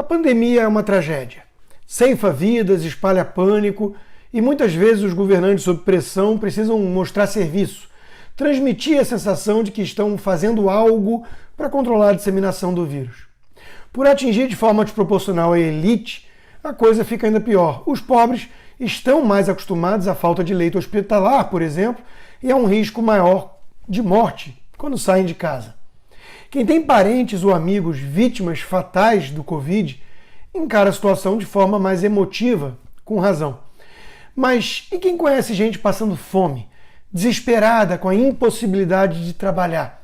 A pandemia é uma tragédia. Ceifa vidas, espalha pânico e muitas vezes os governantes sob pressão precisam mostrar serviço, transmitir a sensação de que estão fazendo algo para controlar a disseminação do vírus. Por atingir de forma desproporcional a elite, a coisa fica ainda pior. Os pobres estão mais acostumados à falta de leito hospitalar, por exemplo, e a um risco maior de morte quando saem de casa. Quem tem parentes ou amigos vítimas fatais do Covid encara a situação de forma mais emotiva, com razão. Mas e quem conhece gente passando fome, desesperada com a impossibilidade de trabalhar?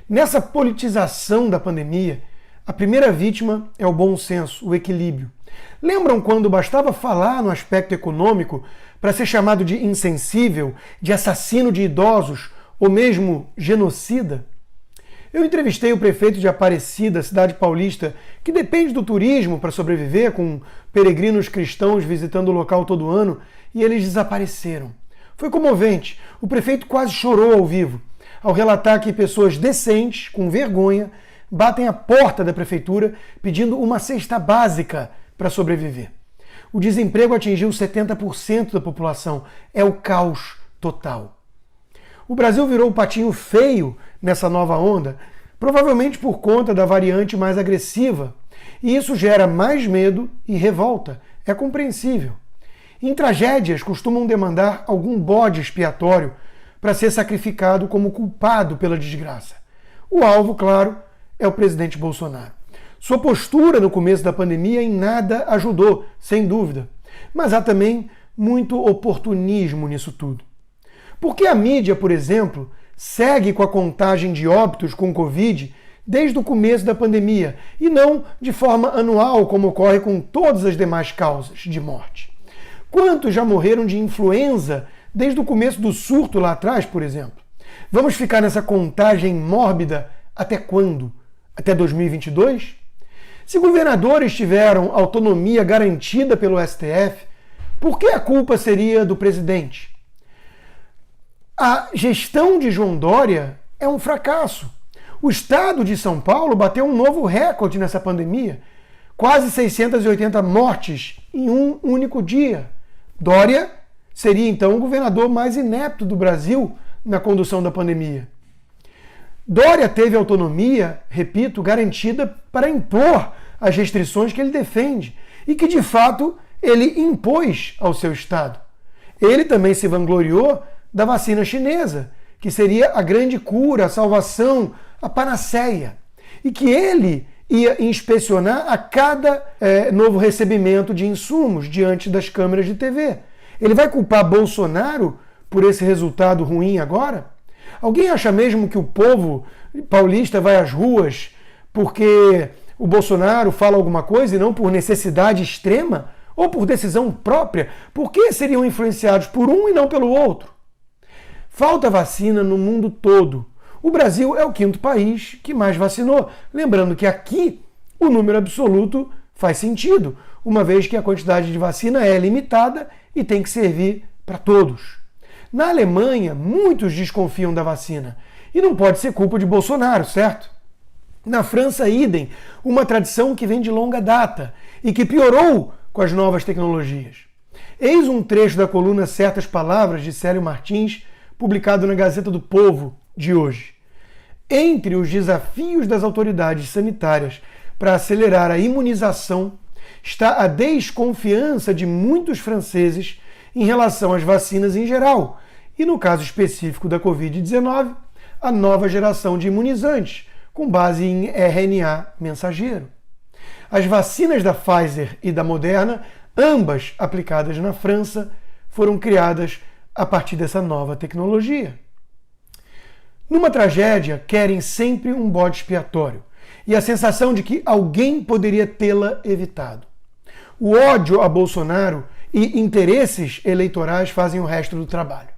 Nessa politização da pandemia, a primeira vítima é o bom senso, o equilíbrio. Lembram quando bastava falar no aspecto econômico para ser chamado de insensível, de assassino de idosos ou mesmo genocida? Eu entrevistei o prefeito de Aparecida, cidade paulista, que depende do turismo para sobreviver, com peregrinos cristãos visitando o local todo ano, e eles desapareceram. Foi comovente. O prefeito quase chorou ao vivo, ao relatar que pessoas decentes, com vergonha, batem à porta da prefeitura pedindo uma cesta básica para sobreviver. O desemprego atingiu 70% da população. É o caos total. O Brasil virou o patinho feio nessa nova onda, provavelmente por conta da variante mais agressiva. E isso gera mais medo e revolta. É compreensível. Em tragédias, costumam demandar algum bode expiatório para ser sacrificado como culpado pela desgraça. O alvo, claro, é o presidente Bolsonaro. Sua postura no começo da pandemia em nada ajudou, sem dúvida. Mas há também muito oportunismo nisso tudo. Porque a mídia, por exemplo, segue com a contagem de óbitos com Covid desde o começo da pandemia e não de forma anual, como ocorre com todas as demais causas de morte. Quantos já morreram de influenza desde o começo do surto lá atrás, por exemplo? Vamos ficar nessa contagem mórbida até quando? Até 2022? Se governadores tiveram autonomia garantida pelo STF, por que a culpa seria do presidente? A gestão de João Dória é um fracasso. O estado de São Paulo bateu um novo recorde nessa pandemia. Quase 680 mortes em um único dia. Dória seria então o governador mais inepto do Brasil na condução da pandemia. Dória teve autonomia, repito, garantida para impor as restrições que ele defende e que, de fato, ele impôs ao seu estado. Ele também se vangloriou da vacina chinesa, que seria a grande cura, a salvação, a panaceia, e que ele ia inspecionar a cada novo recebimento de insumos diante das câmeras de TV. Ele vai culpar Bolsonaro por esse resultado ruim agora? Alguém acha mesmo que o povo paulista vai às ruas porque o Bolsonaro fala alguma coisa e não por necessidade extrema? Ou por decisão própria? Por que seriam influenciados por um e não pelo outro? Falta vacina no mundo todo. O Brasil é o 5º país que mais vacinou. Lembrando que aqui o número absoluto faz sentido, uma vez que a quantidade de vacina é limitada e tem que servir para todos. Na Alemanha, muitos desconfiam da vacina. E não pode ser culpa de Bolsonaro, certo? Na França, idem, uma tradição que vem de longa data e que piorou com as novas tecnologias. Eis um trecho da coluna Certas Palavras, de Célio Martins, publicado na Gazeta do Povo de hoje. Entre os desafios das autoridades sanitárias para acelerar a imunização está a desconfiança de muitos franceses em relação às vacinas em geral, e no caso específico da Covid-19, a nova geração de imunizantes, com base em RNA mensageiro. As vacinas da Pfizer e da Moderna, ambas aplicadas na França, foram criadas a partir dessa nova tecnologia. Numa tragédia, querem sempre um bode expiatório e a sensação de que alguém poderia tê-la evitado. O ódio a Bolsonaro e interesses eleitorais fazem o resto do trabalho.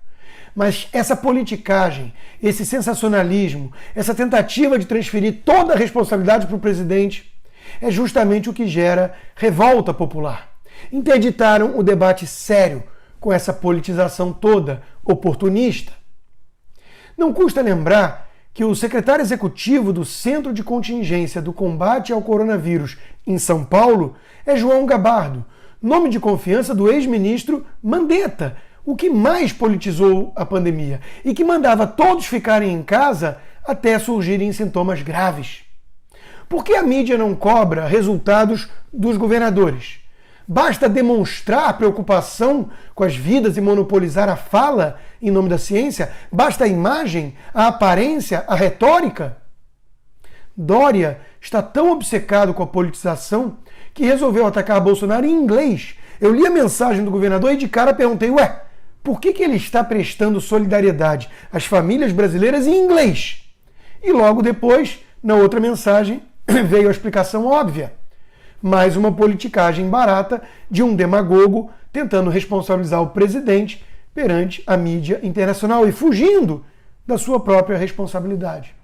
Mas essa politicagem, esse sensacionalismo, essa tentativa de transferir toda a responsabilidade para o presidente é justamente o que gera revolta popular. Interditaram o debate sério com essa politização toda oportunista. Não custa lembrar que o secretário executivo do Centro de Contingência do Combate ao Coronavírus em São Paulo é João Gabardo, nome de confiança do ex-ministro Mandetta, o que mais politizou a pandemia e que mandava todos ficarem em casa até surgirem sintomas graves. Por que a mídia não cobra resultados dos governadores? Basta demonstrar preocupação com as vidas e monopolizar a fala em nome da ciência? Basta a imagem, a aparência, a retórica? Dória está tão obcecado com a politização que resolveu atacar Bolsonaro em inglês. Eu li a mensagem do governador e de cara perguntei, por que ele está prestando solidariedade às famílias brasileiras em inglês? E logo depois, na outra mensagem, veio a explicação óbvia. Mais uma politicagem barata de um demagogo tentando responsabilizar o presidente perante a mídia internacional e fugindo da sua própria responsabilidade.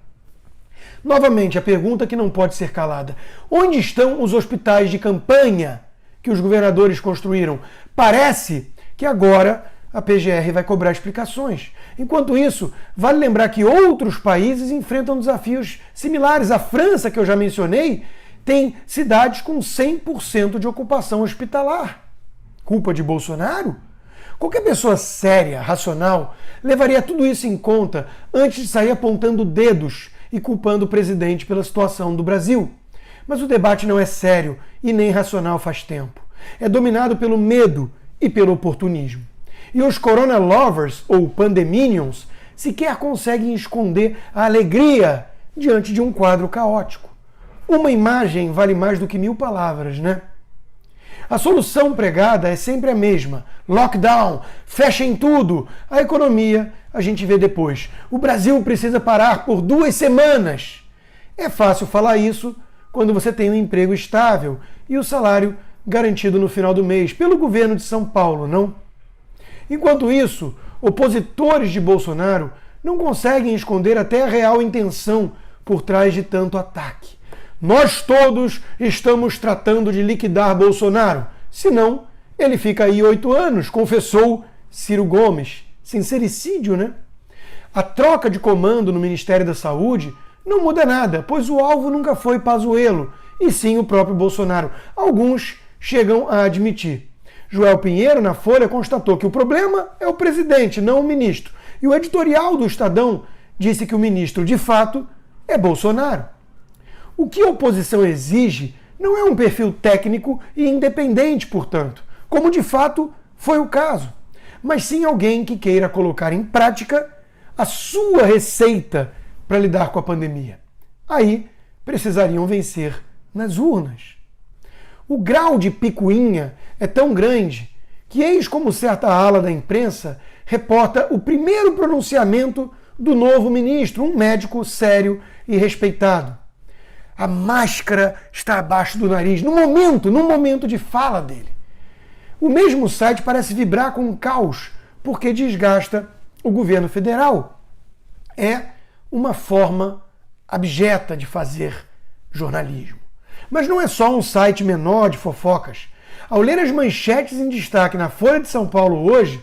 Novamente, a pergunta que não pode ser calada. Onde estão os hospitais de campanha que os governadores construíram? Parece que agora a PGR vai cobrar explicações. Enquanto isso, vale lembrar que outros países enfrentam desafios similares. A França, que eu já mencionei, tem cidades com 100% de ocupação hospitalar. Culpa de Bolsonaro? Qualquer pessoa séria, racional, levaria tudo isso em conta antes de sair apontando dedos e culpando o presidente pela situação do Brasil. Mas o debate não é sério e nem racional faz tempo. É dominado pelo medo e pelo oportunismo. E os Corona Lovers, ou Pandeminions, sequer conseguem esconder a alegria diante de um quadro caótico. Uma imagem vale mais do que 1000 palavras, né? A solução pregada é sempre a mesma. Lockdown, fechem tudo. A economia a gente vê depois. O Brasil precisa parar por 2 semanas. É fácil falar isso quando você tem um emprego estável e o salário garantido no final do mês pelo governo de São Paulo, não? Enquanto isso, opositores de Bolsonaro não conseguem esconder até a real intenção por trás de tanto ataque. Nós todos estamos tratando de liquidar Bolsonaro, senão ele fica aí 8 anos, confessou Ciro Gomes. Sincericídio, né? A troca de comando no Ministério da Saúde não muda nada, pois o alvo nunca foi Pazuello, e sim o próprio Bolsonaro. Alguns chegam a admitir. Joel Pinheiro, na Folha, constatou que o problema é o presidente, não o ministro. E o editorial do Estadão disse que o ministro, de fato, é Bolsonaro. O que a oposição exige não é um perfil técnico e independente, portanto, como de fato foi o caso, mas sim alguém que queira colocar em prática a sua receita para lidar com a pandemia. Aí precisariam vencer nas urnas. O grau de picuinha é tão grande que eis como certa ala da imprensa reporta o primeiro pronunciamento do novo ministro, um médico sério e respeitado. A máscara está abaixo do nariz, no momento de fala dele. O mesmo site parece vibrar com um caos, porque desgasta o governo federal. É uma forma abjeta de fazer jornalismo. Mas não é só um site menor de fofocas. Ao ler as manchetes em destaque na Folha de São Paulo hoje,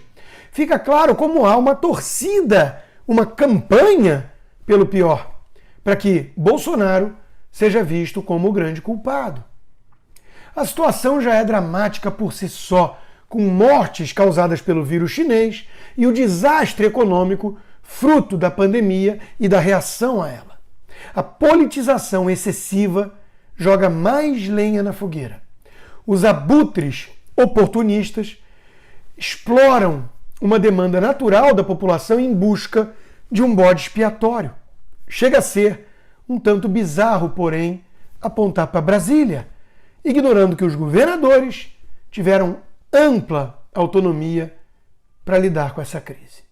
fica claro como há uma torcida, uma campanha pelo pior, para que Bolsonaro seja visto como o grande culpado. A situação já é dramática por si só, com mortes causadas pelo vírus chinês e o desastre econômico fruto da pandemia e da reação a ela. A politização excessiva joga mais lenha na fogueira. Os abutres oportunistas exploram uma demanda natural da população em busca de um bode expiatório. Chega a ser um tanto bizarro, porém, apontar para Brasília, ignorando que os governadores tiveram ampla autonomia para lidar com essa crise.